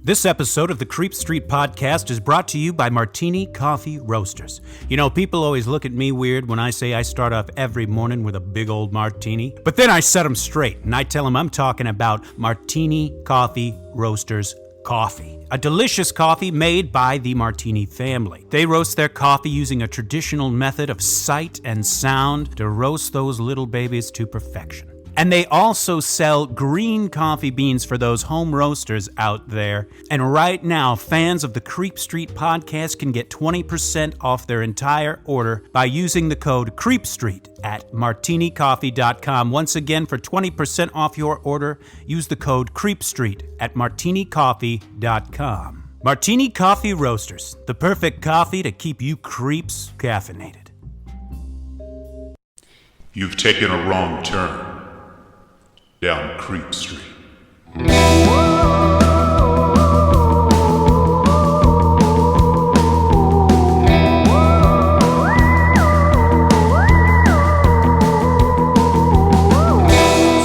This episode of the Creep Street Podcast is brought to you by Martini Coffee Roasters. You know, people always look at me weird when I say I start off every morning with a big old martini. But then I set them straight, and I tell them I'm talking about Martini Coffee Roasters coffee. A delicious coffee made by the Martini family. They roast their coffee using a traditional method of sight and sound to roast those little babies to perfection. And they also sell green coffee beans for those home roasters out there. And right now, fans of the Creep Street Podcast can get 20% off their entire order by using the code CREEPSTREET at martinicoffee.com. Once again, for 20% off your order, use the code CREEPSTREET at martinicoffee.com. Martini Coffee Roasters, the perfect coffee to keep you creeps caffeinated. You've taken a wrong turn down Creep Street.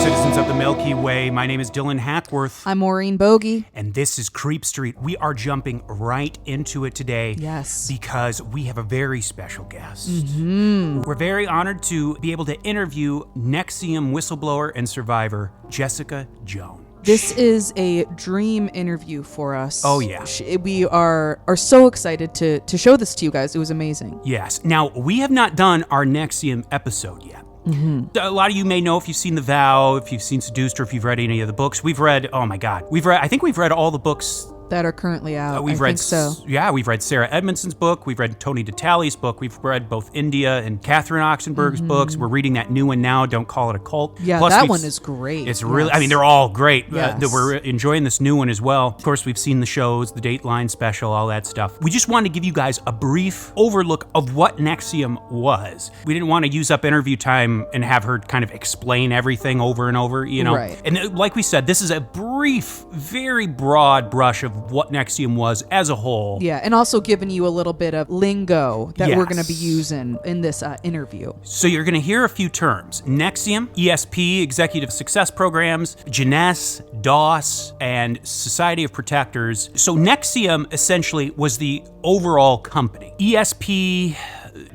Citizens of the Milky Way, my name is Dylan Hackworth. I'm Maureen Bogey. And this is Creep Street. We are jumping right into it today. Yes. Because we have a very special guest. Mm-hmm. We're very honored to be able to interview Nexium whistleblower and survivor Jessica Joan. This is a dream interview for us. Oh, yeah. We are so excited to show this to you guys. It was amazing. Yes. Now, we have not done our Nexium episode yet. Mm-hmm. A lot of you may know if you've seen The Vow, if you've seen Seduced, or if you've read any of the books. We've read, I think we've read all the books that are currently out. We've read Sarah Edmondson's book. We've read Tony DeTally's book. We've read both India and Catherine Oxenberg's books. We're reading that new one now, Don't Call It a Cult. Yeah, Plus, that one is great. It's really, I mean, they're all great. Yes. We're enjoying this new one as well. Of course, we've seen the shows, the Dateline special, all that stuff. We just wanted to give you guys a brief overlook of what Nexium was. We didn't want to use up interview time and have her kind of explain everything over and over, you know. Right. And like we said, this is a brief, very broad brush of what Nexium was as a whole. Yeah, and also giving you a little bit of lingo that Yes. we're going to be using in this interview. So you're going to hear a few terms. Nexium, ESP, Executive Success Programs, Jeunesse, DOS, and Society of Protectors. So Nexium essentially was the overall company. ESP,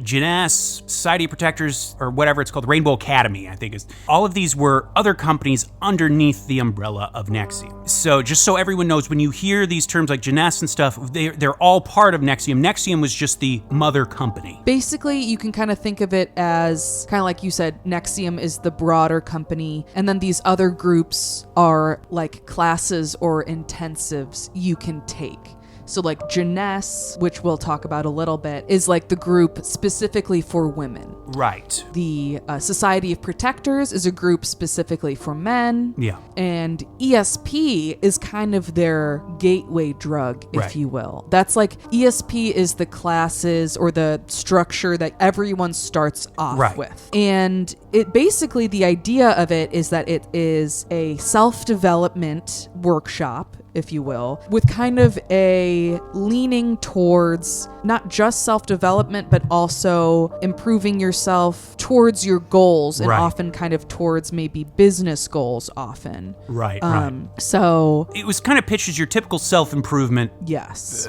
Jeunesse, Society of Protectors, or whatever it's called, Rainbow Academy, I think is. All of these were other companies underneath the umbrella of Nexium. So just so everyone knows, when you hear these terms like Jeunesse and stuff, they're all part of Nexium. Nexium was just the mother company. Basically, you can kind of think of it as, kind of like you said, Nexium is the broader company, and then these other groups are like classes or intensives you can take. So like Jeunesse, which we'll talk about a little bit, is like the group specifically for women. Right. The Society of Protectors is a group specifically for men. Yeah. And ESP is kind of their gateway drug, if Right. you will. That's like, ESP is the classes or the structure that everyone starts off Right. with. And it basically, the idea of it is that it is a self-development workshop, if you will, with kind of a leaning towards not just self-development, but also improving yourself towards your goals, and Right. often kind of towards maybe business goals often. Right. So, It was kind of pitched as your typical self-improvement. yes.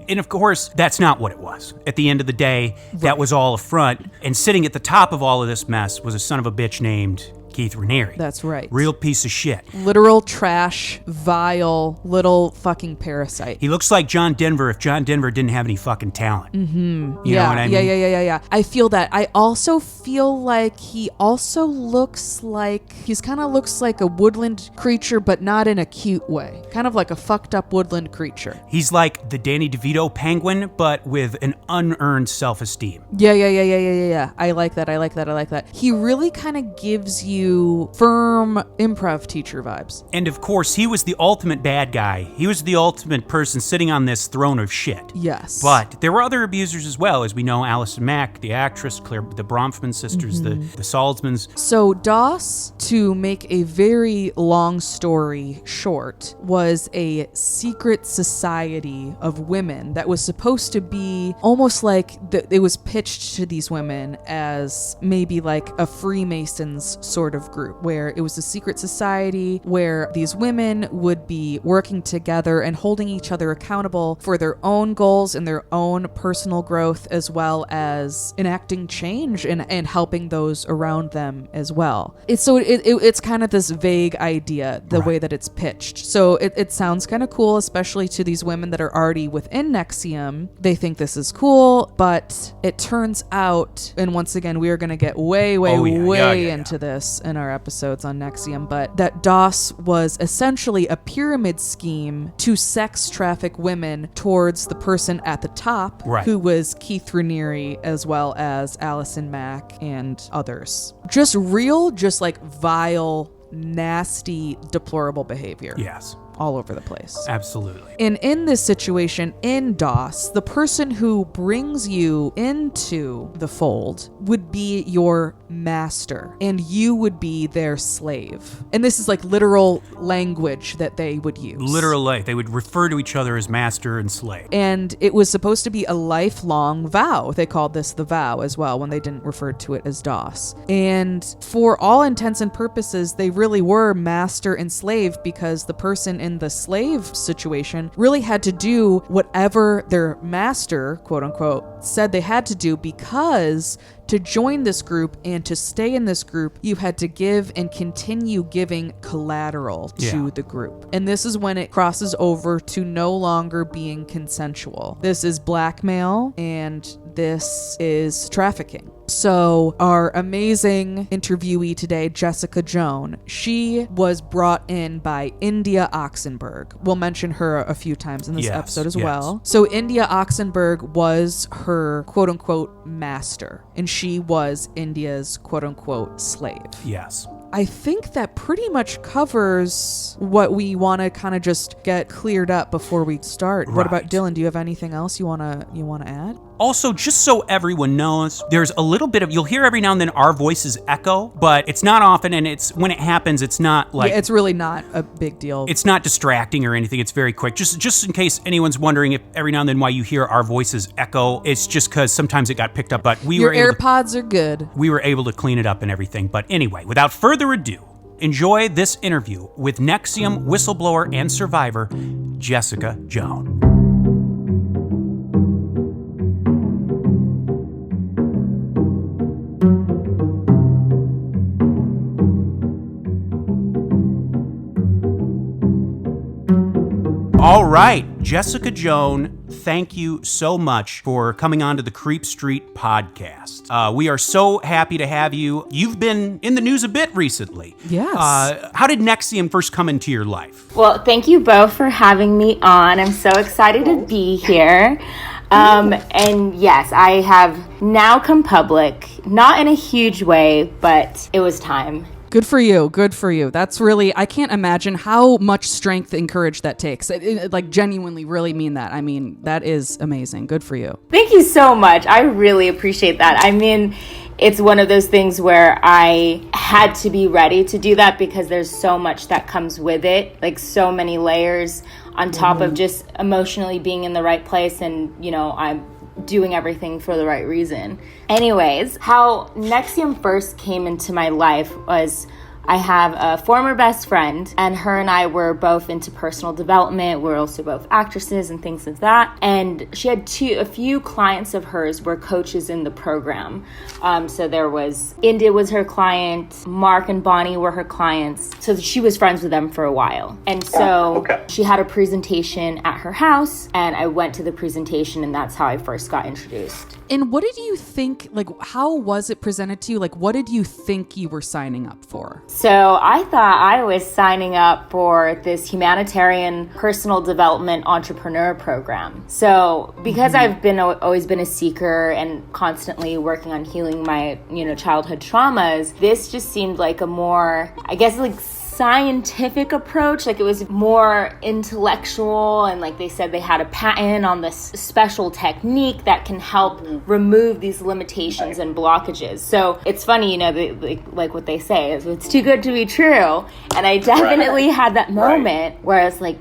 And of course, that's not what it was. At the end of the day, that was all a front. And sitting at the top of all of this mess was a son of a bitch named Keith Renery. That's right. Real piece of shit. Literal trash, vile, little fucking parasite. He looks like John Denver if John Denver didn't have any fucking talent. Mm-hmm. You know what I mean? Yeah. I feel that. I also feel like he also looks like, he's kind of looks like a woodland creature, but not in a cute way. Kind of like a fucked up woodland creature. He's like the Danny DeVito penguin, but with an unearned self-esteem. Yeah. I like that. He really kind of gives you firm improv teacher vibes. And of course, he was the ultimate bad guy. He was the ultimate person sitting on this throne of shit. Yes. But there were other abusers as well, as we know, Allison Mack, the actress, Claire, the Bronfman sisters, the Salzmans. So DOS, to make a very long story short, was a secret society of women that was supposed to be almost like it was pitched to these women as maybe like a Freemasons sort sort of group where it was a secret society where these women would be working together and holding each other accountable for their own goals and their own personal growth, as well as enacting change and helping those around them as well. It's kind of this vague idea, the way that it's pitched. So it sounds kind of cool, especially to these women that are already within Nexium. They think this is cool, but it turns out, and once again, we are going to get way into this in our episodes on Nexium, but that DOS was essentially a pyramid scheme to sex traffic women towards the person at the top, who was Keith Raniere, as well as Allison Mack and others. Just like vile, nasty, deplorable behavior. Yes. All over the place. Absolutely. And in this situation, in DOS, the person who brings you into the fold would be your master, and you would be their slave. And this is like literal language that they would use. They would refer to each other as master and slave. And it was supposed to be a lifelong vow. They called this the vow as well when they didn't refer to it as DOS. And for all intents and purposes, they really were master and slave, because the person in the slave situation really had to do whatever their master, quote unquote, said they had to do, because to join this group and to stay in this group, you had to give and continue giving collateral to the group. And this is when it crosses over to no longer being consensual. This is blackmail, and this is trafficking. So our amazing interviewee today, Jessica Joan, she was brought in by India Oxenberg. We'll mention her a few times in this episode as well. So India Oxenberg was her quote-unquote master, and she was India's quote-unquote slave. Yes. I think that pretty much covers what we want to kind of just get cleared up before we start. What about Dylan? Do you have anything else you want to add? Also, just so everyone knows, there's a little bit of, you'll hear every now and then our voices echo, but it's not often, and it's when it happens, it's not like... Yeah, it's really not a big deal. It's not distracting or anything. It's very quick. Just in case anyone's wondering if every now and then why you hear our voices echo, it's just because sometimes it got picked up, but Your AirPods are good. We were able to clean it up and everything. But anyway, without further ado, enjoy this interview with Nexium whistleblower and survivor, Jessica Joan. All right, Jessica Joan, thank you so much for coming on to the Creep Street podcast. We are so happy to have you. You've been in the news a bit recently. Yes. How did Nexium first come into your life? Well, thank you both for having me on. I'm so excited to be here. And yes, I have now come public, not in a huge way, but it was time. Good for you. Good for you. That's really, I can't imagine how much strength and courage that takes. Like, genuinely really mean that. I mean, that is amazing. Good for you. Thank you so much. I really appreciate that. I mean, it's one of those things where I had to be ready to do that because there's so much that comes with it, like so many layers on top of just emotionally being in the right place, and, you know, I'm doing everything for the right reason. Anyways, how Nexium first came into my life was I have a former best friend, and her and I were both into personal development. We're also both actresses and things like that. And she had a few clients of hers were coaches in the program. So there was, India was her client, Mark and Bonnie were her clients. So she was friends with them for a while. And so she had a presentation at her house, and I went to the presentation, and that's how I first got introduced. And what did you think, like, how was it presented to you? Like, what did you think you were signing up for? So I thought I was signing up for this humanitarian personal development entrepreneur program. So because I've always been a seeker and constantly working on healing my, childhood traumas, this just seemed like a more, I guess, like scientific approach. Like, it was more intellectual, and like they said, they had a patent on this special technique that can help remove these limitations and blockages. So it's funny, you know, like what they say is, it's too good to be true. And I definitely had that moment where I was like,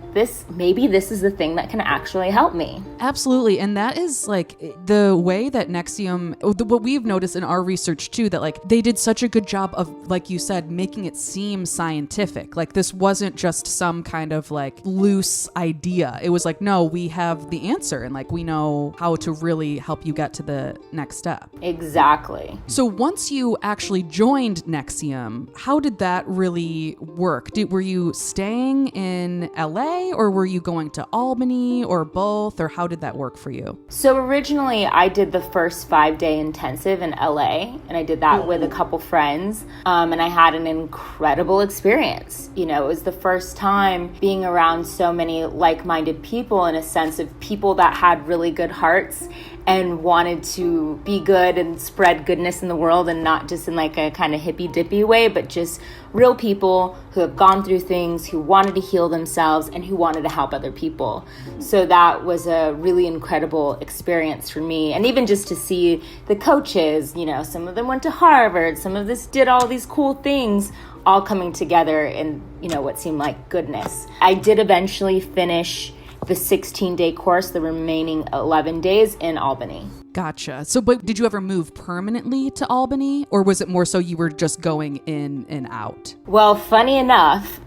maybe this is the thing that can actually help me. Absolutely. And that is like the way that Nexium, what we've noticed in our research too, that like they did such a good job of, like you said, making it seem scientific. Like this wasn't just some kind of like loose idea. It was like, no, we have the answer, and like we know how to really help you get to the next step. Exactly. So once you actually joined Nexium, how did that really work? Were you staying in LA, or were you going to Albany, or both, or how did that work for you? So originally I did the first 5-day intensive in LA, and I did that with a couple friends, and I had an incredible experience. You know, it was the first time being around so many like-minded people, in a sense of people that had really good hearts and wanted to be good and spread goodness in the world, and not just in like a kind of hippy-dippy way, but just real people who have gone through things, who wanted to heal themselves, and who wanted to help other people. So that was a really incredible experience for me. And even just to see the coaches, you know, some of them went to Harvard, some of this did all these cool things, all coming together in, you know, what seemed like goodness. I did eventually finish the 16-day course, the remaining 11 days in Albany. Gotcha. So, but did you ever move permanently to Albany, or was it more so you were just going in and out? Well, funny enough,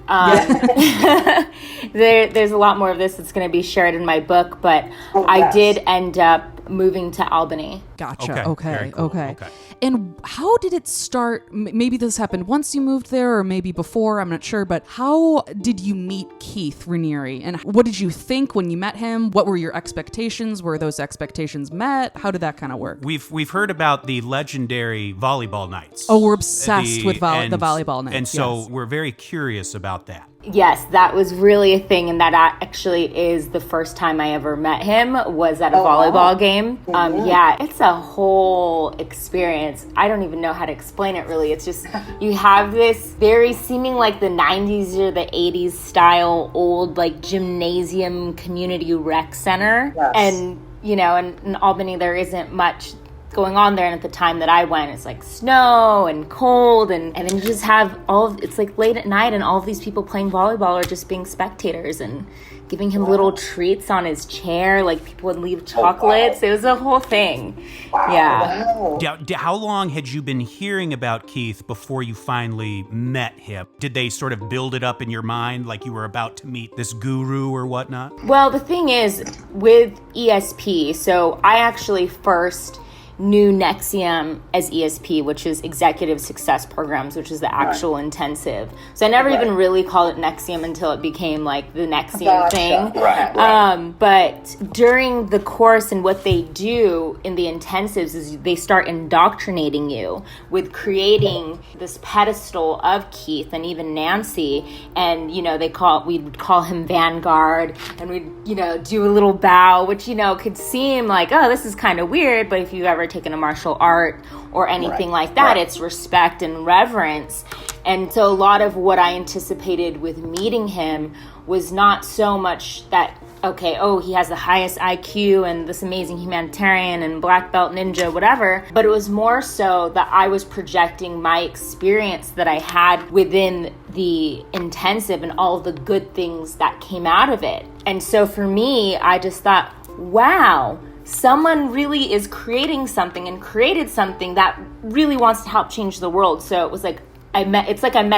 there's a lot more of this that's going to be shared in my book, but I did end up moving to Albany. Gotcha. Okay. Cool. Okay. And how did it start? Maybe this happened once you moved there, or maybe before, I'm not sure, but how did you meet Keith Raniere, and what did you think when you met him? What were your expectations? Were those expectations met? How did that kind of work? We've heard about the legendary volleyball nights. Oh, we're obsessed with the volleyball nights. And so we're very curious about that. Yes, that was really a thing, and that actually is the first time I ever met him, was at a volleyball game. Yeah, it's a whole experience. I don't even know how to explain it, really. It's just, you have this very seeming like the 90s or the 80s style old like gymnasium community rec center. Yes. And, you know, in Albany there isn't much going on there, and at the time that I went, it's like snow and cold, and then you just have it's like late at night, and all of these people playing volleyball are just being spectators and giving him little treats on his chair, like people would leave chocolates. It was a whole thing. Yeah. How long had you been hearing about Keith before you finally met him? Did they sort of build it up in your mind like you were about to meet this guru or whatnot? Well, the thing is, with ESP, so I actually first knew Nexium as ESP, which is Executive Success Programs, which is the actual intensive. So I never even really called it Nexium until it became like the Nexium thing. But during the course, and what they do in the intensives is they start indoctrinating you with creating this pedestal of Keith and even Nancy. And, you know, we'd call him Vanguard, and we'd, you know, do a little bow, which, you know, could seem like, oh, this is kind of weird, but if you've ever taken a martial art or anything like that, it's respect and reverence. And so a lot of what I anticipated with meeting him was not so much that, okay, he has the highest IQ and this amazing humanitarian and black belt ninja, whatever, but it was more so that I was projecting my experience that I had within the intensive and all of the good things that came out of it. And so for me, I just thought, wow, someone really is creating something and created something that really wants to help change the world. So it was like, I met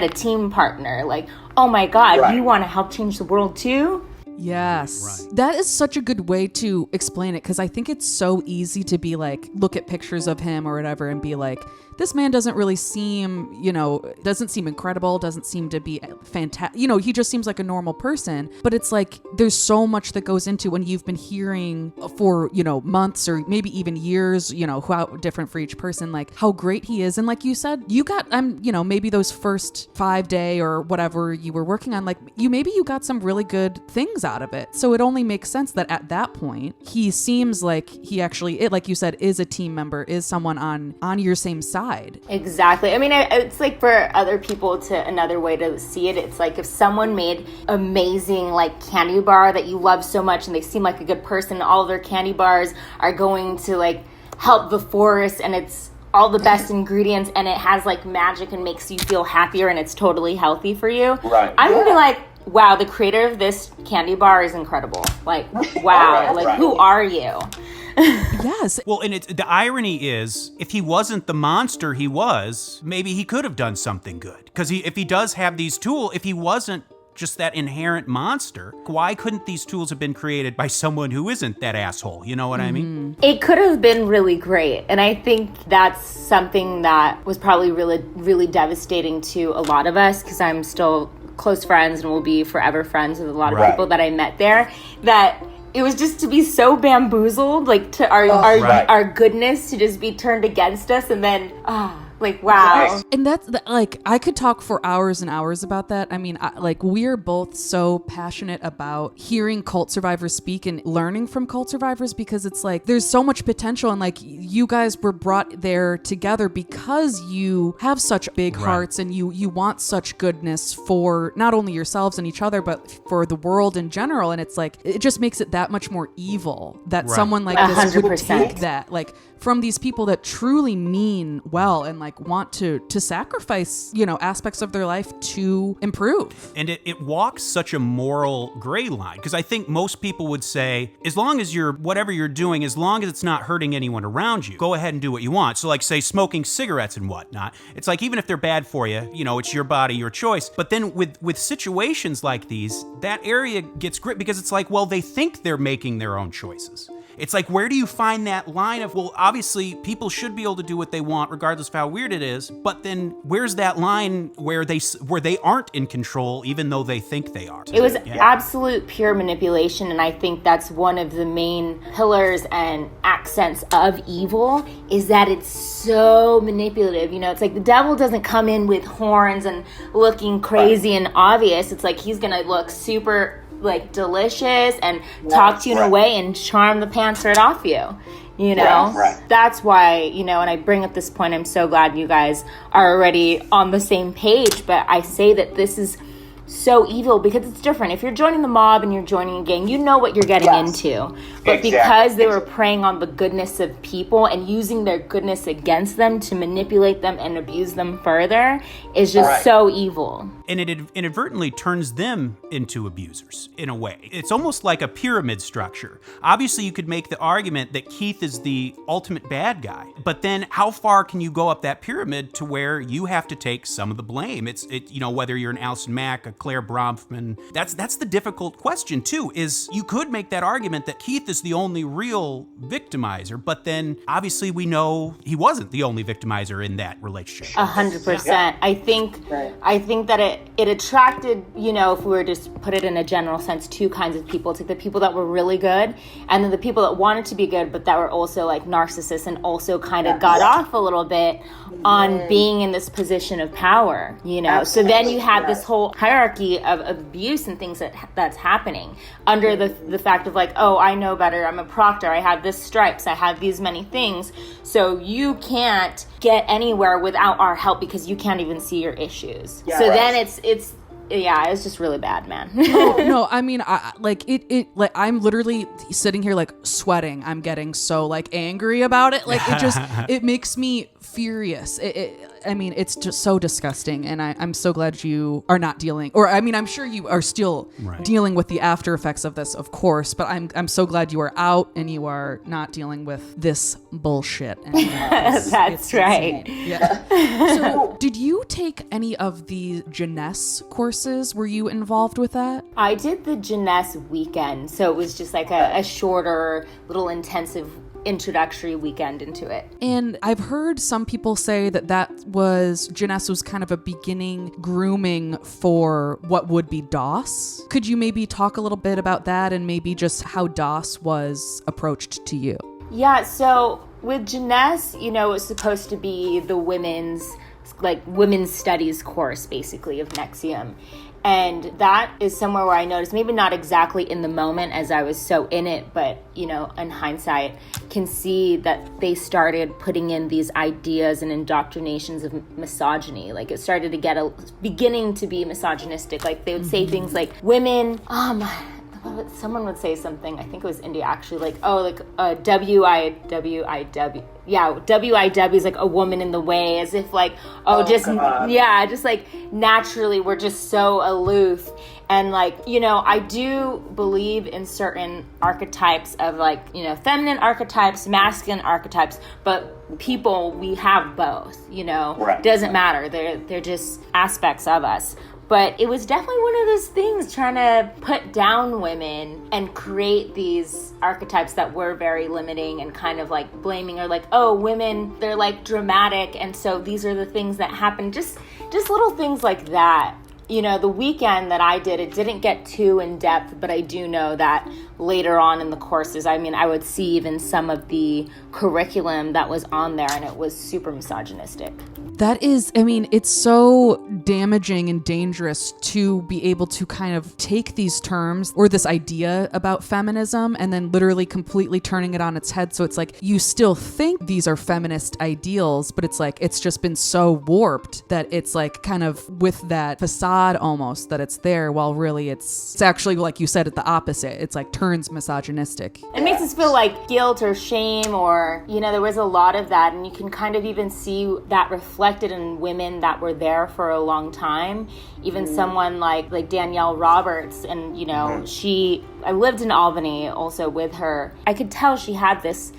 a team partner. Like, oh my God, you want to help change the world too? Yes. Right. That is such a good way to explain it, because I think it's so easy to be like, look at pictures of him or whatever and be like, this man doesn't really seem, doesn't seem incredible, doesn't seem to be fantastic. He just seems like a normal person. But it's like, there's so much that goes into when you've been hearing for, months or maybe even years, how different for each person, like how great he is. And like you said, you got, maybe those first 5-day or whatever you were working on, like you got some really good things out of it. So it only makes sense that at that point, he seems like he actually, like you said, is a team member, is someone on your same side. provide. Exactly. I mean, it's like for other people to, another way to see it, it's like if someone made amazing like candy bar that you love so much and they seem like a good person, all of their candy bars are going to like help the forest and it's all the best ingredients and it has like magic and makes you feel happier and it's totally healthy for you. Right. I'm gonna be like, wow, the creator of this candy bar is incredible. Like, wow, like who are you? Yes. Well, and the irony is, if he wasn't the monster he was, maybe he could have done something good. Because if he does have these tools, if he wasn't just that inherent monster, why couldn't these tools have been created by someone who isn't that asshole? You know what I mean? It could have been really great. And I think that's something that was probably really, really devastating to a lot of us, because I'm still close friends and will be forever friends with a lot of people that I met there, that it was just to be so bamboozled, like to our goodness to just be turned against us, and then like, wow. And that's like, I could talk for hours and hours about that. I mean, like, we're both so passionate about hearing cult survivors speak and learning from cult survivors, because it's like there's so much potential, and like you guys were brought there together because you have such big hearts and you want such goodness for not only yourselves and each other, but for the world in general. And it's like, it just makes it that much more evil that someone like this would 100%. take that, like, from these people that truly mean well and like want to sacrifice, you know, aspects of their life to improve. And it walks such a moral gray line, because I think most people would say, as long as whatever you're doing, as long as it's not hurting anyone around you, go ahead and do what you want. So like, say, smoking cigarettes and whatnot, it's like, even if they're bad for you, you know, it's your body, your choice. But then with situations like these, that area gets grit, because it's like, well, they think they're making their own choices. It's like, where do you find that line of, well, obviously people should be able to do what they want regardless of how weird it is, but then where's that line where they aren't in control even though they think they are? It was absolute pure manipulation, and I think that's one of the main pillars and accents of evil, is that it's so manipulative. You know, it's like the devil doesn't come in with horns and looking crazy and obvious. It's like he's gonna look super like delicious and talk to you in a way and charm the pants right off you know. That's why, you know, and I bring up this point, I'm so glad you guys are already on the same page, but I say that this is so evil because it's different. If you're joining the mob and you're joining a gang, you know what you're getting into. But because they were preying on the goodness of people and using their goodness against them to manipulate them and abuse them further is just so evil. And it inadvertently turns them into abusers in a way. It's almost like a pyramid structure. Obviously, you could make the argument that Keith is the ultimate bad guy, but then how far can you go up that pyramid to where you have to take some of the blame? You know, whether you're an Alison Mack, a Claire Bronfman, that's the difficult question too, is you could make that argument that Keith is the only real victimizer, but then obviously we know he wasn't the only victimizer in that relationship. 100%. I think that it attracted, you know, if we were just put it in a general sense, two kinds of people. It's like the people that were really good, and then the people that wanted to be good, but that were also like narcissists and also kind of got off a little bit on being in this position of power, you know. So then you have this whole hierarchy of abuse and things that's happening under the fact of like, oh, I know better, I'm a proctor, I have this stripes, I have these many things, so you can't get anywhere without our help because you can't even see your issues. Then it's just really bad, man. No, I mean, I'm literally sitting here like sweating. I'm getting so like angry about it. Like it makes me furious. I mean, it's just so disgusting, and I'm so glad you are not dealing, or I mean, I'm sure you are still dealing with the after effects of this, of course, but I'm so glad you are out and you are not dealing with this bullshit. And, That's right. Yeah. So, did you take any of the Jeunesse courses? Were you involved with that? I did the Jeunesse weekend, so it was just like a shorter, little intensive introductory weekend into it. And I've heard some people say that Jeunesse was kind of a beginning grooming for what would be DOS. Could you maybe talk a little bit about that and maybe just how DOS was approached to you? Yeah, so with Jeunesse, you know, it was supposed to be the women's studies course, basically, of Nexium. And that is somewhere where I noticed, maybe not exactly in the moment as I was so in it, but, in hindsight, can see that they started putting in these ideas and indoctrinations of misogyny. Like, it started to get beginning to be misogynistic. Like, they would say things like, women, someone would say something, I think it was India actually, WIWW. Yeah, WIW is like a woman in the way, as if like, just like naturally we're just so aloof. And like, I do believe in certain archetypes of like, feminine archetypes, masculine archetypes, but people, we have both, Right. Doesn't matter. They're just aspects of us. But it was definitely one of those things, trying to put down women and create these archetypes that were very limiting and kind of like blaming, or like, oh, women, they're like dramatic, and so these are the things that happen. Just little things like that. The weekend that I did, it didn't get too in depth, but I do know that later on in the courses, I would see even some of the curriculum that was on there, and it was super misogynistic. That is, it's so damaging and dangerous to be able to kind of take these terms or this idea about feminism and then literally completely turning it on its head. So it's like, you still think these are feminist ideals, but it's like, it's just been so warped that it's like kind of with that facade almost that it's there, while really it's actually, like you said, at the opposite. It's like turns misogynistic. It makes us feel like guilt or shame, or, there was a lot of that. And you can kind of even see that reflected in women that were there for a long time. Even someone like Danielle Roberts, and, I lived in Albany also with her. I could tell she had this,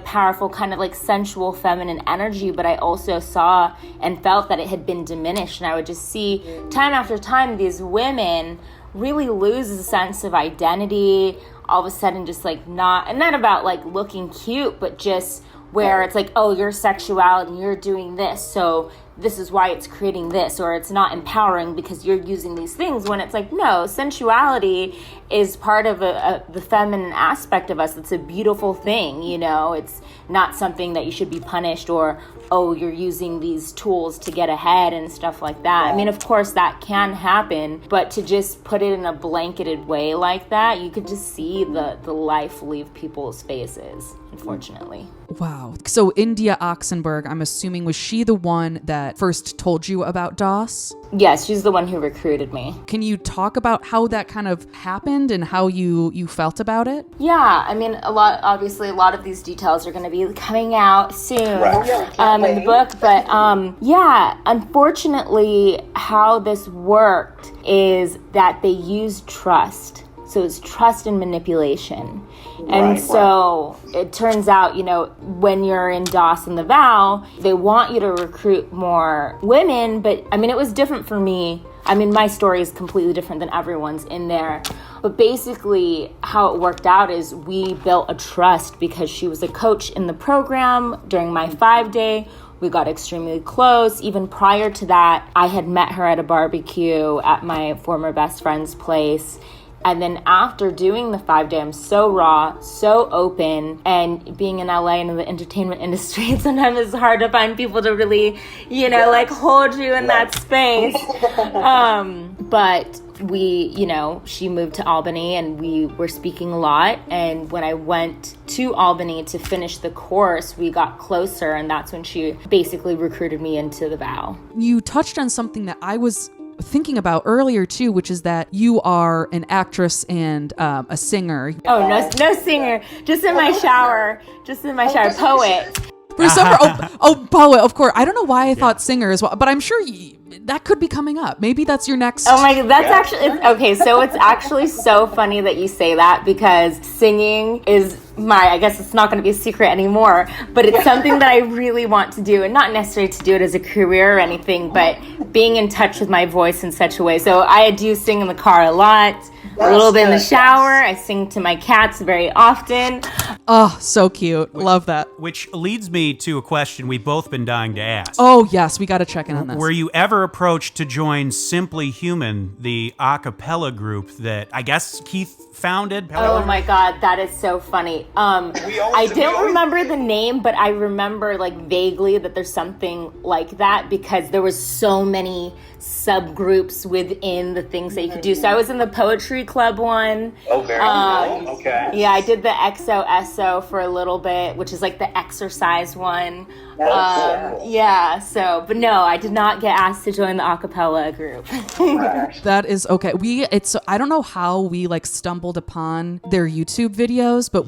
powerful kind of like sensual feminine energy, but I also saw and felt that it had been diminished. And I would just see time after time these women really lose a sense of identity, all of a sudden just like not about like looking cute, but just where it's like, oh, your sexuality, you're doing this, so this is why it's creating this, or it's not empowering because you're using these things, when it's like, no, sensuality is part of the feminine aspect of us. It's a beautiful thing, it's not something that you should be punished, or, oh, you're using these tools to get ahead and stuff like that. Of course that can happen, but to just put it in a blanketed way like that, you could just see the life leave people's faces, unfortunately. Wow. So India Oxenberg, I'm assuming, was she the one that first told you about DOS? Yes, she's the one who recruited me. Can you talk about how that kind of happened and how you felt about it? Yeah, a lot of these details are going to be coming out soon in the book. But unfortunately, how this worked is that they used trust. So it's trust and manipulation. And so it turns out, when you're in DOS and the vow, they want you to recruit more women. But it was different for me. My story is completely different than everyone's in there. But basically how it worked out is we built a trust because she was a coach in the program during my 5-day. We got extremely close. Even prior to that, I had met her at a barbecue at my former best friend's place. And then after doing the 5-day, I'm so raw, so open, and being in LA and in the entertainment industry, sometimes it's hard to find people to really, like hold you in that space. But we, she moved to Albany and we were speaking a lot. And when I went to Albany to finish the course, we got closer, and that's when she basically recruited me into the vow. You touched on something that I was thinking about earlier too, which is that you are an actress and a singer. Oh, no singer, just in my shower, poet. Poet, of course. I don't know why I thought singer as well, but I'm sure that could be coming up. Maybe that's your next. Oh my God, okay. So it's actually so funny that you say that, because singing is I guess it's not going to be a secret anymore, but it's something that I really want to do, and not necessarily to do it as a career or anything, but being in touch with my voice in such a way. So I do sing in the car a lot. a little bit in the shower. I sing to my cats very often. Oh, so cute. Love that. Which leads me to a question we've both been dying to ask. Oh, yes, we got to check in on this. Were you ever approached to join Simply Human, the a cappella group that I guess Keith founded? Oh my God, that is so funny. I don't remember the name, but I remember like vaguely that there's something like that because there was so many subgroups within the things that you could do. So I was in the poetry club one. Oh, very cool. Okay. Yeah, I did the XOSO for a little bit, which is like the exercise one. Cool. Yeah, so, but no, I did not get asked to join the a cappella group. That is okay. I don't know how we like stumbled upon their YouTube videos, but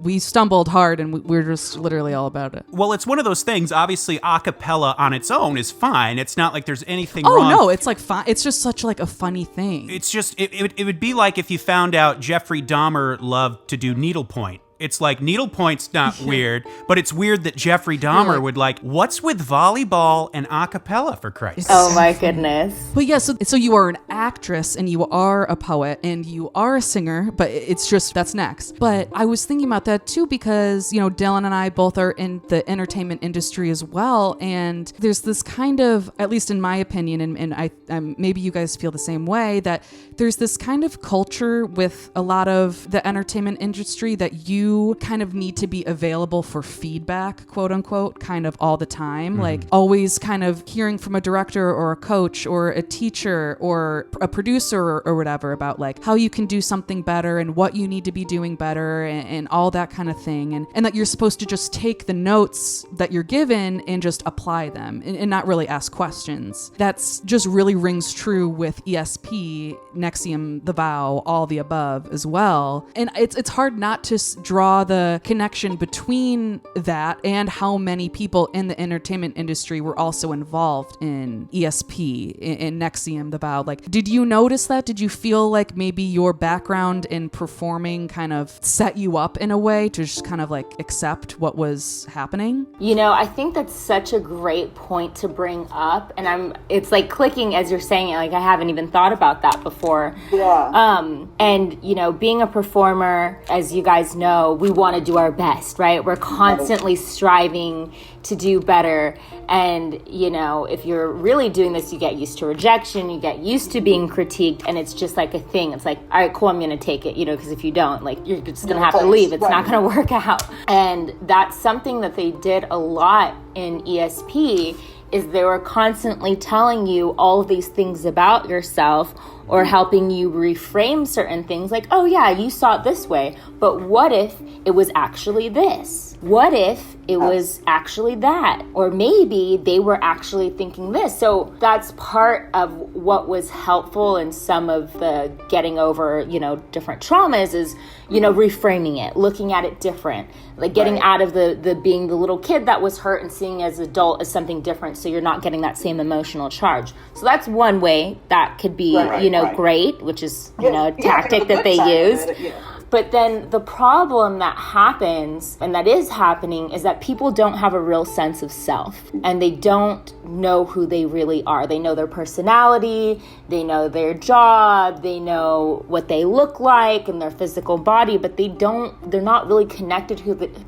we stumbled hard and we're just literally all about it. Well, it's one of those things. Obviously, a cappella on its own is fine. It's not like there's anything wrong. Oh, no, it's like fun. It's just such like a funny thing. It's just, it would be like if you found out Jeffrey Dahmer loved to do needlepoint. It's like needlepoint's not weird, but it's weird that Jeffrey Dahmer would like, what's with volleyball and a cappella, for Christ's sake? Oh my goodness. But yeah, so you are an actress and you are a poet and you are a singer, but it's just, that's next. But I was thinking about that too because, you know, Dylan and I both are in the entertainment industry as well. And there's this kind of, at least in my opinion, and I'm maybe you guys feel the same way, that there's this kind of culture with a lot of the entertainment industry that you kind of need to be available for feedback, quote unquote, kind of all the time. Like always kind of hearing from a director or a coach or a teacher or a producer or whatever about like how you can do something better and what you need to be doing better and all that kind of thing. And that you're supposed to just take the notes that you're given and just apply them and not really ask questions. That's just really rings true with ESP, Nexium, The Vow, all the above as well. And it's hard not to draw the connection between that and how many people in the entertainment industry were also involved in ESP, in Nexium, The Vow. Like, did you notice that? Did you feel like maybe your background in performing kind of set you up in a way to just kind of like accept what was happening? You know, I think that's such a great point to bring up. And it's like clicking as you're saying it, like I haven't even thought about that before. Yeah. And, you know, being a performer, as you guys know, we want to do our best, right? We're constantly striving to do better. And, you know, if you're really doing this, you get used to rejection, you get used to being critiqued, and it's just like a thing. It's like, all right, cool, I'm going to take it, you know, because if you don't, like, you're just going to have to leave. It's not going to work out. And that's something that they did a lot in ESP, is they were constantly telling you all of these things about yourself or helping you reframe certain things like, oh yeah, you saw it this way, but what if it was actually this? What if it was actually that? Or maybe they were actually thinking this. So that's part of what was helpful in some of the getting over, you know, different traumas is, you know, reframing it, looking at it different, like getting out of the being the little kid that was hurt and seeing as adult as something different. So you're not getting that same emotional charge. So that's one way that could be, you know, great, which is, you know, a tactic that they use. But then the problem that happens, and that is happening, is that people don't have a real sense of self. And they don't know who they really are. They know their personality, they know their job, they know what they look like and their physical body, but they're not really connected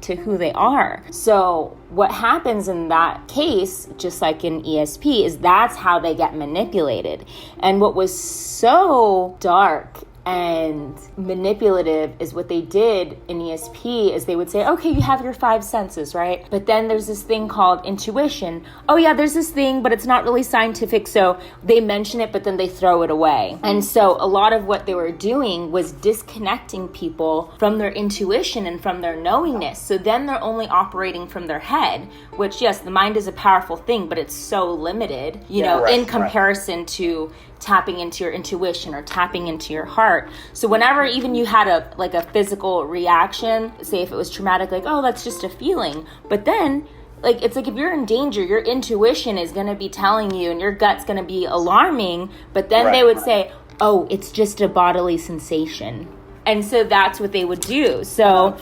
to who they are. So what happens in that case, just like in ESP, is that's how they get manipulated. And what was so dark and manipulative is what they did in ESP is they would say, okay, you have your 5 senses, right? But then there's this thing called intuition. Oh yeah, there's this thing, but it's not really scientific. So they mention it, but then they throw it away. And so a lot of what they were doing was disconnecting people from their intuition and from their knowingness. So then they're only operating from their head, which yes, the mind is a powerful thing, but it's so limited, you know, in comparison to tapping into your intuition or tapping into your heart. So whenever even you had a physical reaction, say if it was traumatic, like, oh, that's just a feeling. But then, like, it's like if you're in danger, your intuition is going to be telling you and your gut's going to be alarming. But then they would say, oh, it's just a bodily sensation. And so that's what they would do. So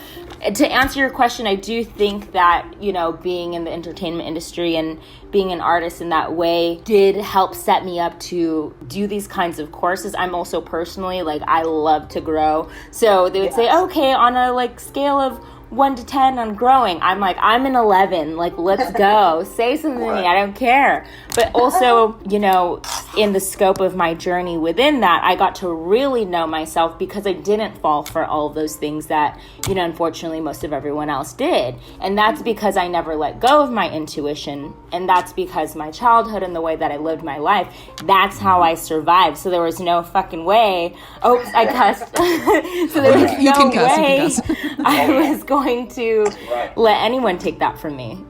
to answer your question, I do think that, you know, being in the entertainment industry and being an artist in that way did help set me up to do these kinds of courses. I'm also personally, like, I love to grow. So they would say, okay, on a like scale of 1 to 10 on growing, I'm like, I'm an 11, like, let's go. Say something to me, I don't care. But also, you know, in the scope of my journey within that, I got to really know myself because I didn't fall for all of those things that, you know, unfortunately most of everyone else did. And that's because I never let go of my intuition. And that's because my childhood and the way that I lived my life, that's how I survived. So there was no fucking way. Oops, I cussed. So there was no way I was going to let anyone take that from me.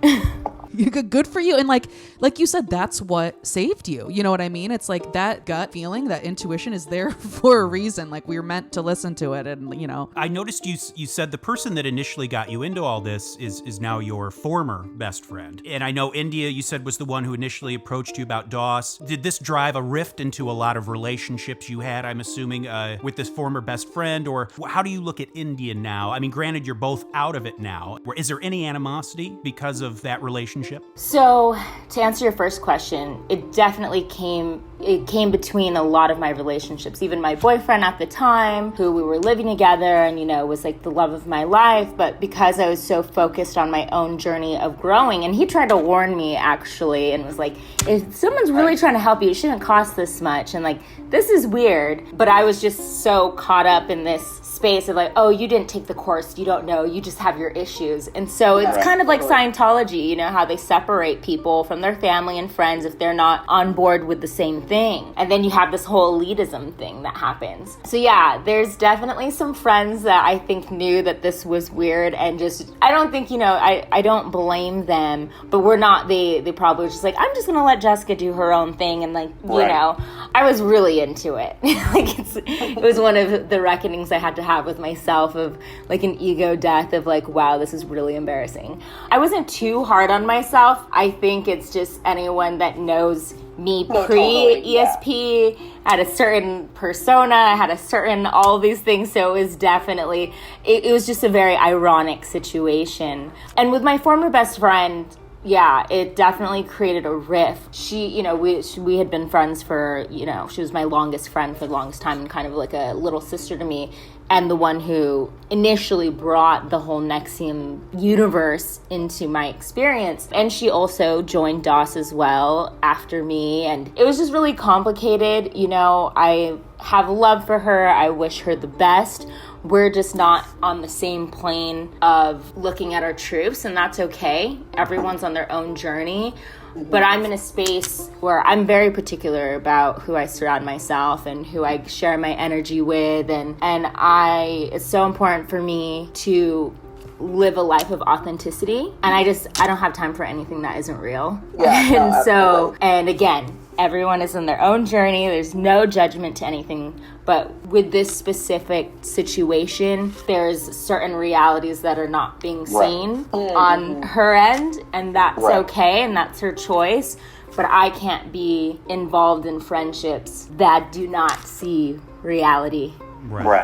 Good for you. And like you said, that's what saved you. You know what I mean? It's like that gut feeling, that intuition is there for a reason. Like, we're meant to listen to it. And, you know, I noticed you said the person that initially got you into all this is now your former best friend. And I know India, you said, was the one who initially approached you about DOS. Did this drive a rift into a lot of relationships you had, I'm assuming, with this former best friend? Or how do you look at India now? I mean, granted, you're both out of it now. Is there any animosity because of that relationship? So, to answer your first question, it definitely came between a lot of my relationships. Even my boyfriend at the time, who we were living together and, you know, was like the love of my life. But because I was so focused on my own journey of growing, and he tried to warn me actually and was like, if someone's really trying to help you, it shouldn't cost this much. And like, this is weird. But I was just so caught up in this space of like, oh, you didn't take the course, you don't know, you just have your issues. And so it's kind of like Scientology, you know, how they separate people from their family and friends if they're not on board with the same thing. And then you have this whole elitism thing that happens. So yeah, there's definitely some friends that I think knew that this was weird, and just, I don't think, you know, I don't blame them, but we're not, they probably were just like, I'm just gonna let Jessica do her own thing. And like, you know, I was really into it. Like, it was one of the reckonings I had to have with myself, of like an ego death of like, wow, this is really embarrassing. I wasn't too hard on myself. I think it's just anyone that knows me pre-ESP, had a certain persona, I had a certain, all these things. So it was definitely, it was just a very ironic situation. And with my former best friend, yeah, it definitely created a rift. She, you know, we had been friends for, you know, she was my longest friend for the longest time and kind of like a little sister to me, and the one who initially brought the whole Nexium universe into my experience. And she also joined DOS as well after me, and it was just really complicated. You know, I have love for her. I wish her the best. We're just not on the same plane of looking at our truths, and that's okay. Everyone's on their own journey. But I'm in a space where I'm very particular about who I surround myself and who I share my energy with. And it's so important for me to live a life of authenticity. And I don't have time for anything that isn't real. Yeah, and so, and again, everyone is in their own journey. There's no judgment to anything. But with this specific situation, there's certain realities that are not being seen on her end, and that's okay, and that's her choice. But I can't be involved in friendships that do not see reality. Right.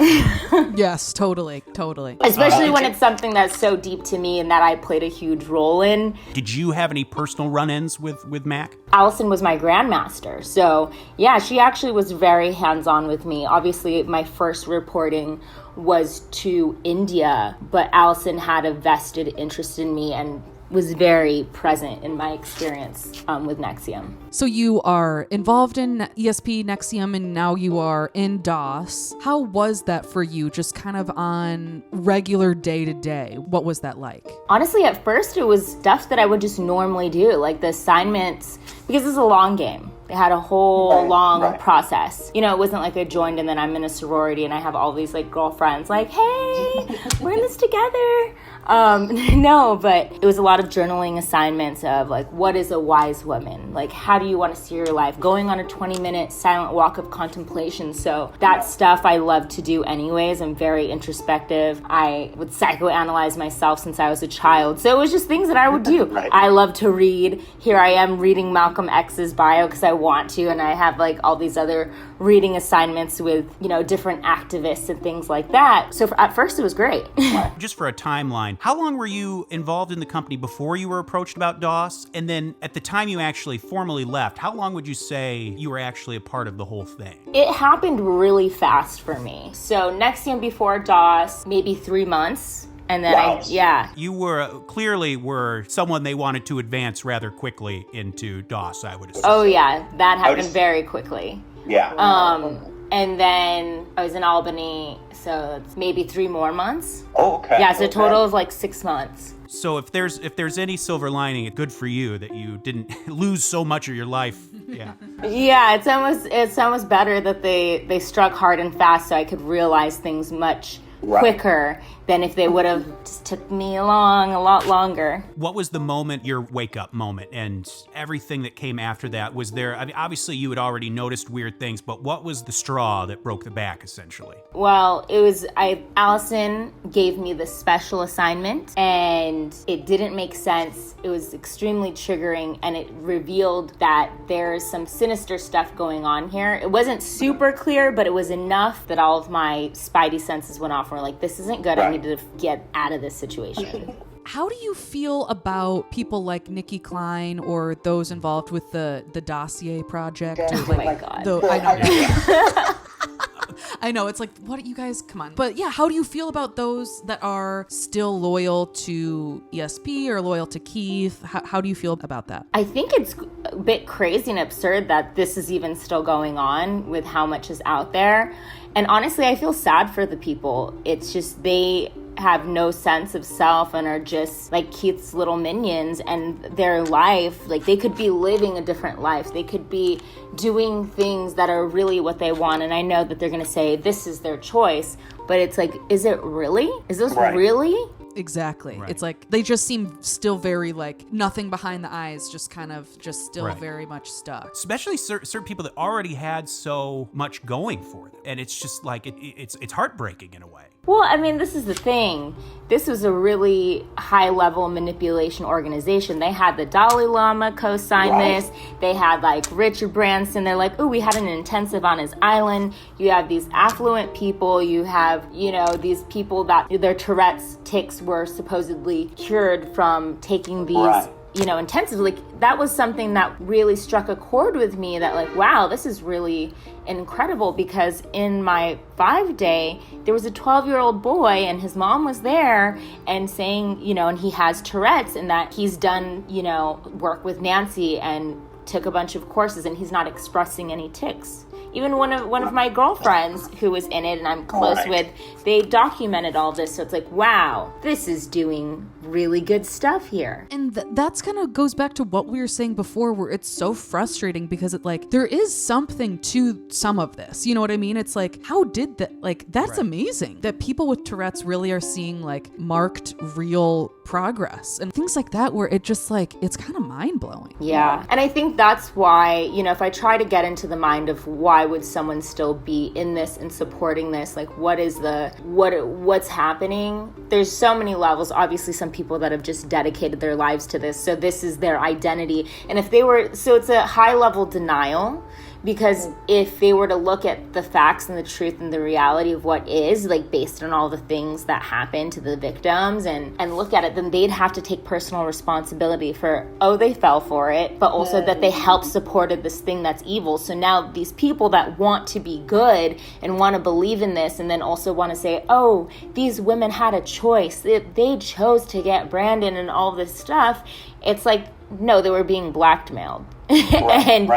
Yes, totally. Especially when it's something that's so deep to me and that I played a huge role in. Did you have any personal run-ins with Mac? Allison was my grandmaster. So yeah, she actually was very hands-on with me. Obviously, my first reporting was to India, but Allison had a vested interest in me and was very present in my experience with Nexium. So you are involved in ESP, Nexium, and now you are in DOS. How was that for you, just kind of on regular day-to-day? What was that like? Honestly, at first, it was stuff that I would just normally do, like the assignments, because it's a long game. They had a whole long process. You know, it wasn't like I joined and then I'm in a sorority and I have all these like girlfriends like, hey, we're in this together. No, but it was a lot of journaling assignments of like, what is a wise woman? Like, how do you want to see your life? Going on a 20-minute silent walk of contemplation. So that stuff I love to do anyways. I'm very introspective. I would psychoanalyze myself since I was a child. So it was just things that I would do. Right. I love to read. Here I am reading Malcolm X's bio because I want to, and I have like all these other reading assignments with, you know, different activists and things like that. So at first it was great. Just for a timeline, how long were you involved in the company before you were approached about DOS? And then at the time you actually formally left, how long would you say you were actually a part of the whole thing? It happened really fast for me. So Nexium before DOS, maybe 3 months. And then Wow. You were clearly someone they wanted to advance rather quickly into DOS, I would assume. Oh yeah, that happened very quickly. Yeah. And then I was in Albany, so it's maybe 3 more months. Oh, okay. Yeah, so a Okay. total of like 6 months. So if there's any silver lining, it's good for you that you didn't lose so much of your life. Yeah. Yeah, it's almost better that they struck hard and fast, so I could realize things much quicker than if they would have just took me along a lot longer. What was the moment, your wake-up moment, and everything that came after that? Was there, I mean, obviously you had already noticed weird things, but what was the straw that broke the back, essentially? Well, Allison gave me this special assignment, and it didn't make sense. It was extremely triggering, and it revealed that there's some sinister stuff going on here. It wasn't super clear, but it was enough that all of my spidey senses went off and were like, this isn't good. I need to get out of this situation. How do you feel about people like Nikki Klein or those involved with the dossier project? Or Oh my God. I know. I know, it's like, what, you guys, come on. But yeah, how do you feel about those that are still loyal to ESP or loyal to Keith? How do you feel about that? I think it's a bit crazy and absurd that this is even still going on with how much is out there. And honestly, I feel sad for the people. It's just they have no sense of self and are just like Keith's little minions, and their life, like they could be living a different life. They could be doing things that are really what they want. And I know that they're going to say this is their choice, but it's like, is it really? Is this really? Exactly. Right. It's like they just seem still very like nothing behind the eyes, just kind of just still very much stuck. Especially certain people that already had so much going for them. And it's just like, it's heartbreaking in a way. Well, I mean, this is the thing. This was a really high-level manipulation organization. They had the Dalai Lama co-sign this. They had, like, Richard Branson. They're like, oh, we had an intensive on his island. You have these affluent people. You have, you know, these people that their Tourette's tics were supposedly cured from taking these, you know, intensively. That was something that really struck a chord with me, that like, wow, this is really incredible, because in my 5-day, there was a 12-year-old boy and his mom was there and saying, you know, and he has Tourette's, and that he's done, you know, work with Nancy and took a bunch of courses, and he's not expressing any tics. Even one of my girlfriends who was in it and I'm close with, they documented all this. So it's like, wow, this is doing really good stuff here. And that's kind of goes back to what we were saying before, where it's so frustrating because it like there is something to some of this. You know what I mean? It's like, how did that? Like, that's amazing that people with Tourette's really are seeing like marked real progress and things like that, where it just like, it's kind of mind blowing. Yeah. And I think that's why, you know, if I try to get into the mind of why would someone still be in this and supporting this, like what's happening, there's so many levels. Obviously some people that have just dedicated their lives to this, so this is their identity. And if they were, so it's a high level denial, because if they were to look at the facts and the truth and the reality of what is, like based on all the things that happened to the victims and look at it, then they'd have to take personal responsibility for, oh, they fell for it, but also that they helped supported this thing that's evil. So now these people that want to be good and want to believe in this, and then also want to say, oh, these women had a choice. They chose to get Brandon and all this stuff. It's like, no, they were being blackmailed. And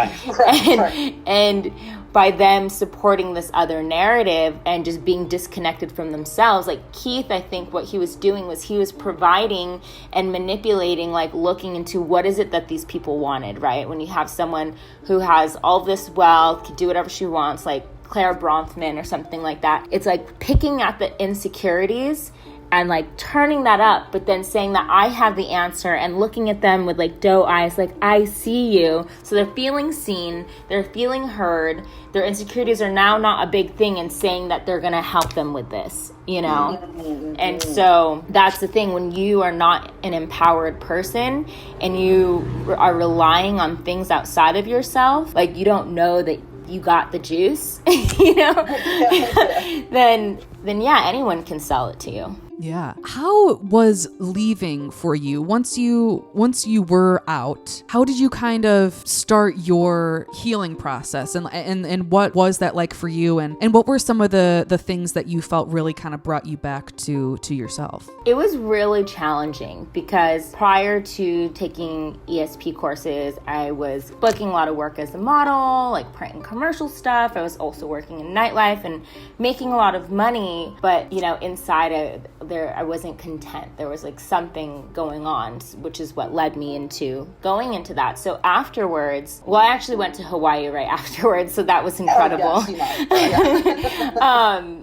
by them supporting this other narrative and just being disconnected from themselves, like Keith, I think what he was doing was he was providing and manipulating, like looking into what is it that these people wanted, right? When you have someone who has all this wealth, can do whatever she wants, like Claire Bronfman or something like that, it's like picking at the insecurities and like turning that up, but then saying that I have the answer and looking at them with like doe eyes, like I see you. So they're feeling seen, they're feeling heard, their insecurities are now not a big thing, and saying that they're gonna help them with this, you know? And so that's the thing, when you are not an empowered person and you are relying on things outside of yourself, like you don't know that you got the juice, you know, then yeah, anyone can sell it to you. Yeah. How was leaving for you once you were out? How did you kind of start your healing process, and what was that like for you, and what were some of the things that you felt really kind of brought you back to yourself? It was really challenging because prior to taking ESP courses, I was booking a lot of work as a model, like print and commercial stuff. I was also working in nightlife and making a lot of money, but you know, inside of there, I wasn't content. There was like something going on, which is what led me into going into that. So afterwards, well, I actually went to Hawaii right afterwards, so that was incredible.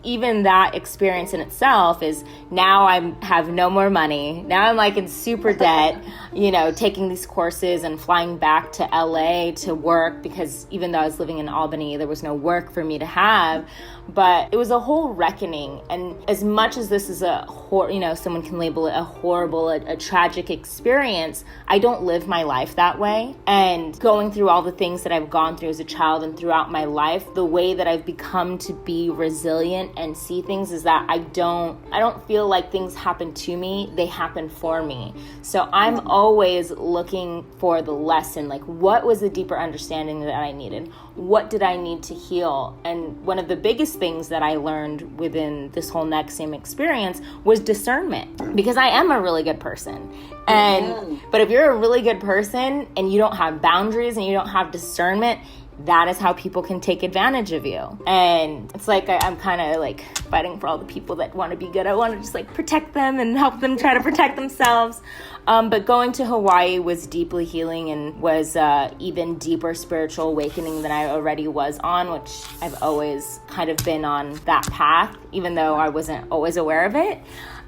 Even that experience in itself is now I have no more money. Now I'm like in super debt, you know, taking these courses and flying back to LA to work, because even though I was living in Albany, there was no work for me to have. But it was a whole reckoning. And as much as this is someone can label it a horrible, a tragic experience, I don't live my life that way. And going through all the things that I've gone through as a child and throughout my life, the way that I've become to be resilient and see things is that I don't feel like things happen to me, they happen for me. So I'm always looking for the lesson, like what was the deeper understanding that I needed? What did I need to heal? And one of the biggest things that I learned within this whole Nexium experience was discernment, because I am a really good person. But if you're a really good person and you don't have boundaries and you don't have discernment, that is how people can take advantage of you. And it's like I'm kind of like fighting for all the people that want to be good. I want to just like protect them and help them try to protect themselves. But going to Hawaii was deeply healing and was even deeper spiritual awakening than I already was on, which I've always kind of been on that path, even though I wasn't always aware of it.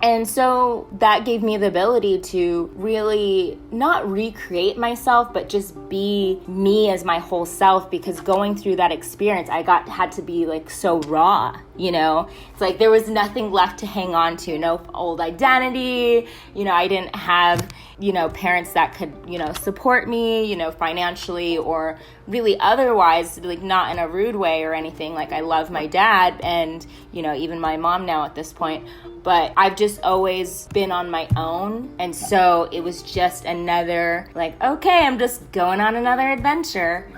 And so that gave me the ability to really not recreate myself, but just be me as my whole self, because going through that experience, I had to be like so raw, you know? It's like there was nothing left to hang on to, no old identity, you know, I didn't have, you know, parents that could, you know, support me, you know, financially or really otherwise, like not in a rude way or anything. Like I love my dad and, you know, even my mom now at this point. But I've just always been on my own. And so it was just another, like, okay, I'm just going on another adventure.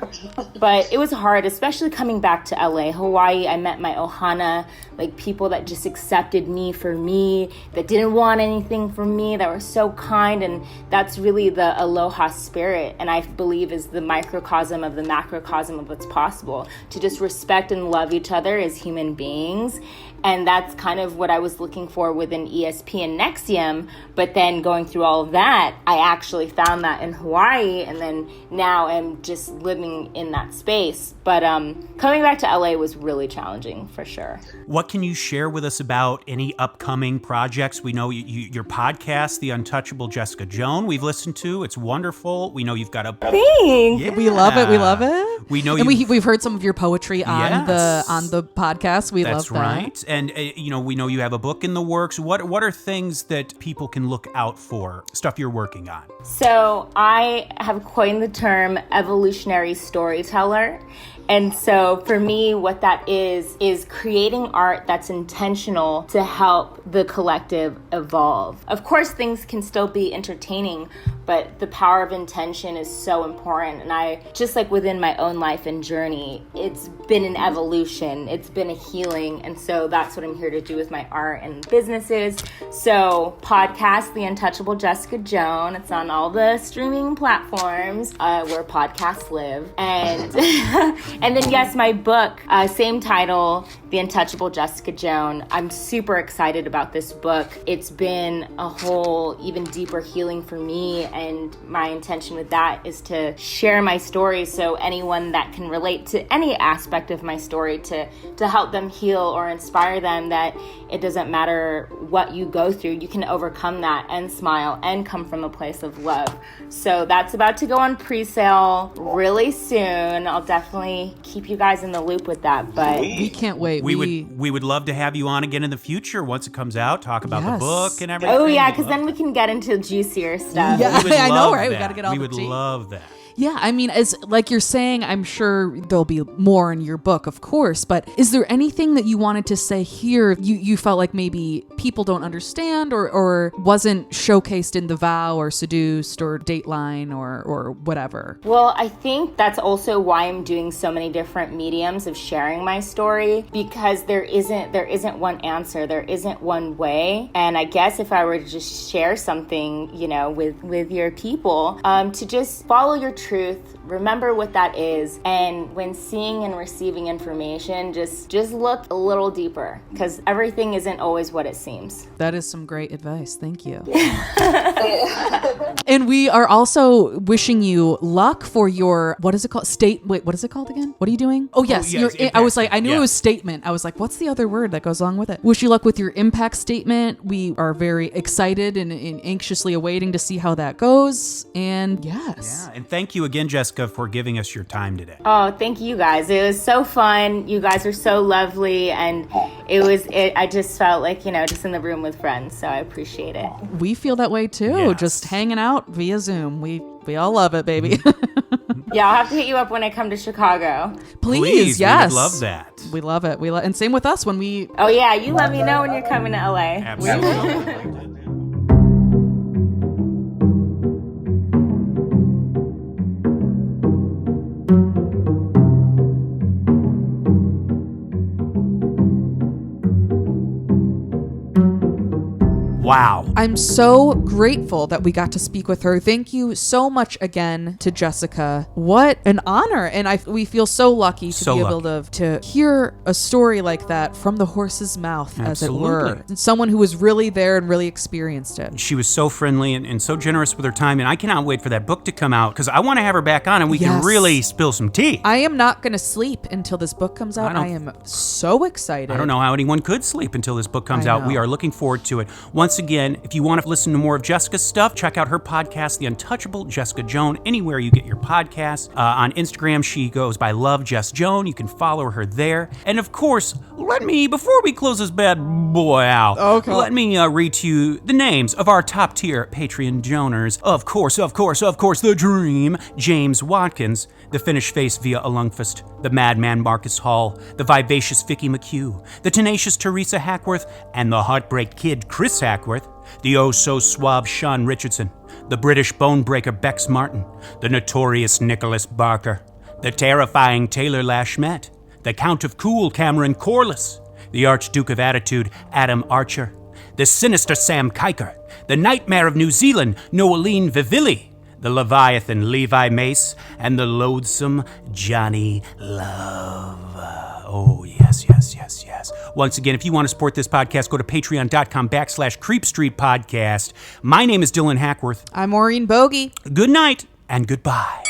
But it was hard, especially coming back to LA. Hawaii, I met my ohana, like people that just accepted me for me, that didn't want anything from me, that were so kind. And that's really the aloha spirit. And I believe is the microcosm of the macrocosm of what's possible, to just respect and love each other as human beings. And that's kind of what I was looking for within ESP and Nexium. But then going through all of that, I actually found that in Hawaii. And then now I'm just living in that space. But coming back to LA was really challenging for sure. What can you share with us about any upcoming projects? We know your podcast, The Untouchable Jessica Joan, we've listened to. It's wonderful. We know you've got a... Thanks. Yeah. We love it. We love it. We know, and we've heard some of your poetry on the podcast. We love that. That's right. And you know, we know you have a book in the works. What are things that people can look out for? Stuff you're working on. So I have coined the term evolutionary storyteller. And so for me, what that is creating art that's intentional to help the collective evolve. Of course, things can still be entertaining, but the power of intention is so important. And I, just like within my own life and journey, it's been an evolution, it's been a healing. And so that's what I'm here to do with my art and businesses. So podcast, The Untouchable Jessica Joan. It's on all the streaming platforms where podcasts live. And and then yes, my book, same title, The Untouchable Jessica Joan. I'm super excited about this book. It's been a whole even deeper healing for me. and my intention with that is to share my story so anyone that can relate to any aspect of my story to help them heal or inspire them that it doesn't matter what you go through, you can overcome that and smile and come from a place of love. So that's about to go on pre-sale really soon. I'll definitely keep you guys in the loop with that, but We can't wait. We would love to have you on again in the future once it comes out, talk about the Yes. book and everything. oh yeah, because then we can get into juicier stuff. Yeah. We would I know, love right? We that. gotta get all We the would tea. love that. Yeah, I mean, as like you're saying, I'm sure there'll be more in your book, of course, but is there anything that you wanted to say here you felt like maybe people don't understand or wasn't showcased in The Vow or Seduced or Dateline or whatever? Well, I think that's also why I'm doing so many different mediums of sharing my story, because there isn't one answer, there isn't one way. And I guess if I were to just share something, with your people, to just follow your truth, remember what that is, and when seeing and receiving information, just look a little deeper, because everything isn't always what it seems. That is some great advice. Thank you. And we are also wishing you luck for your, what is it called? What is it called again? What are you doing? Oh, yes. yes, I was impact like, I knew yeah. it was statement. I was like, what's the other word that goes along with it? Wish you luck with your impact statement. We are very excited and anxiously awaiting to see how that goes. And yes. Yeah, and thank you again, Jessica, for giving us your time today. Oh, thank you guys. It was so fun. You guys are so lovely, and I just felt like, just in the room with friends, so I appreciate it. We feel that way too. Yes. Just hanging out via Zoom. We all love it, baby. Yeah, I'll have to hit you up when I come to Chicago. Please, we yes. would love that. We love it. And same with us when we. Oh yeah, you let me know when you're coming to LA. Absolutely. Wow. I'm so grateful that we got to speak with her. Thank you so much again to Jessica. What an honor. And we feel so lucky to be able to hear a story like that from the horse's mouth, as it were. Absolutely. And someone who was really there and really experienced it. She was so friendly and so generous with her time, and I cannot wait for that book to come out because I want to have her back on and we can Yes. really spill some tea. I am not going to sleep until this book comes out. I am so excited. I don't know how anyone could sleep until this book comes I out. know. We are looking forward to it. Once again, if you want to listen to more of Jessica's stuff, check out her podcast, The Untouchable Jessica Joan, anywhere you get your podcasts. On Instagram, she goes by Love Jess Joan. You can follow her there. And of course, before we close this bad boy out, let me read to you the names of our top tier Patreon Joners. Of course, the Dream, James Watkins, the Finnish Face via Lungfist, the Madman Marcus Hall, the Vivacious Vicky McHugh, the Tenacious Teresa Hackworth, and the Heartbreak Kid Chris Hackworth, the oh-so-suave Sean Richardson, the British Bonebreaker Bex Martin, the Notorious Nicholas Barker, the Terrifying Taylor Lashmet, the Count of Cool Cameron Corliss, the Archduke of Attitude Adam Archer, the Sinister Sam Kiker, the Nightmare of New Zealand Noeline Vivilli, the Leviathan Levi Mace, and the Loathsome Johnny Love. Oh, yes. Once again, if you want to support this podcast, go to patreon.com/CreepStreetPodcast. My name is Dylan Hackworth. I'm Maureen Bogey. Good night and goodbye.